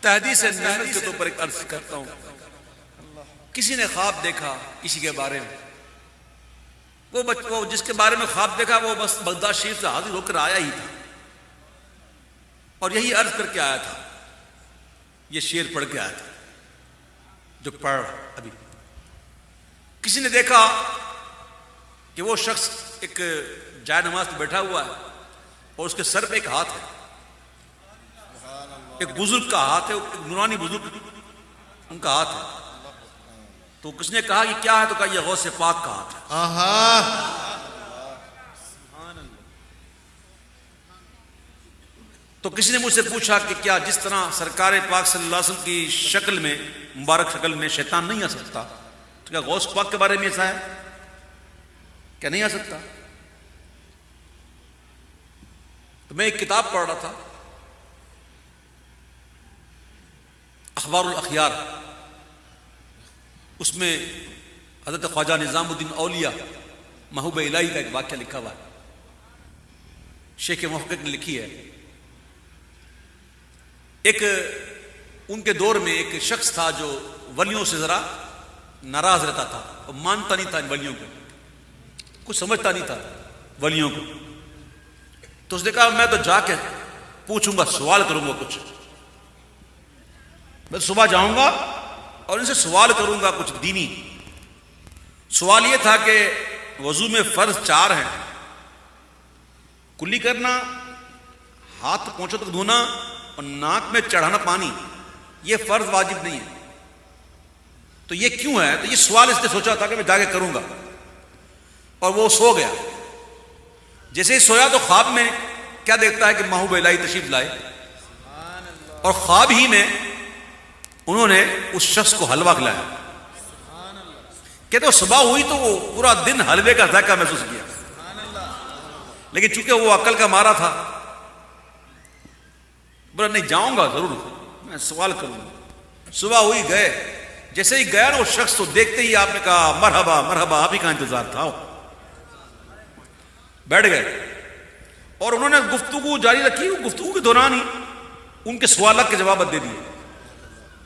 تحدیث نعمت کے اوپر ایک عرض کرتا ہوں. کسی نے خواب دیکھا کسی کے بارے میں، وہ جس کے بارے میں خواب دیکھا وہ بس بغداد شریف سے حاضر ہو کر آیا ہی تھا اور یہی عرض کر کے آیا تھا، یہ شعر پڑھ کے آیا تھا جو پڑھ ابھی. کسی نے دیکھا کہ وہ شخص ایک جائے نماز پہ بیٹھا ہوا ہے اور اس کے سر پہ ایک ہاتھ ہے، ایک بزرگ کا ہاتھ ہے، ایک نورانی بزرگ ان کا ہاتھ ہے. تو کس نے کہا کہ کیا ہے؟ تو کہا یہ غوث پاک کا ہاتھ ہے. تو کسی نے مجھ سے پوچھا کہ کیا جس طرح سرکار پاک صلی اللہ علیہ وسلم کی شکل میں، مبارک شکل میں شیطان نہیں آ سکتا، تو کیا غوث پاک کے بارے میں ایسا ہے؟ کیا نہیں آ سکتا؟ تو میں ایک کتاب پڑھ رہا تھا، اخبار الاخیار، اس میں حضرت خواجہ نظام الدین اولیاء محبوب الہی کا ایک واقعہ لکھا ہوا ہے. شیخ محقق نے لکھی ہے. ایک ان کے دور میں ایک شخص تھا جو ولیوں سے ذرا ناراض رہتا تھا اور مانتا نہیں تھا ان ولیوں کو، کچھ سمجھتا نہیں تھا ولیوں کو. تو اس نے کہا میں تو جا کے پوچھوں گا، سوال کروں گا کچھ. میں صبح جاؤں گا اور ان سے سوال کروں گا کچھ دینی. سوال یہ تھا کہ وضو میں فرض 4 ہیں، کلی کرنا، ہاتھ پونچھوں تک دھونا اور ناک میں چڑھانا پانی، یہ فرض واجب نہیں ہے. تو یہ کیوں ہے؟ تو یہ سوال اس نے سوچا تھا کہ میں جا کے کروں گا. اور وہ سو گیا. جیسے ہی سویا تو خواب میں کیا دیکھتا ہے کہ محبوب الہی تشریف لائے اور خواب ہی میں انہوں نے اس شخص کو حلوہ کھلایا. کہتے صبح ہوئی تو وہ پورا دن حلوے کا ذائقہ محسوس کیا، لیکن چونکہ وہ عقل کا مارا تھا بولا نہیں جاؤں گا ضرور، میں سوال کروں گا. صبح ہوئی گئے. جیسے ہی گیا نا وہ شخص تو دیکھتے ہی آپ نے کہا مرحبا مرحبا، آپ ہی کا انتظار تھا. بیٹھ گئے اور انہوں نے گفتگو جاری رکھی. گفتگو کے دوران ہی ان کے سوالات کے جوابات دے دیے،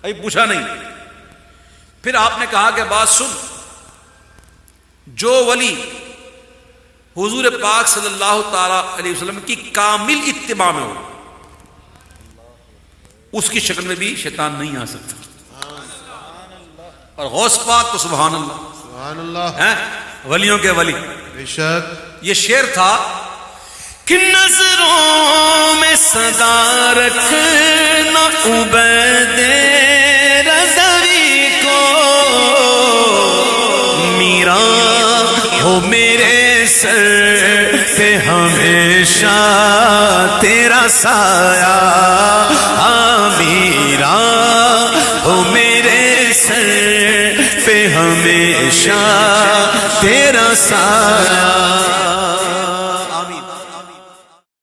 ابھی پوچھا نہیں. پھر آپ نے کہا کہ بات سن، جو ولی حضور پاک صلی اللہ تعالی علیہ وسلم کی کامل اتباع میں ہو اس کی شکل میں بھی شیطان نہیں آ سکتا. اور غوث پاک تو سبحان اللہ، سبحان اللہ، ہیں ولیوں کے ولی. بے شک. یہ شعر تھا کہ نظروں میں صدا رکھنا عبید رضوی کو، میرا ہو میرے سر پہ ہمیشہ تیرا سایہ، میرا ہو میرے سر پہ ہمیشہ تیرا سایہ.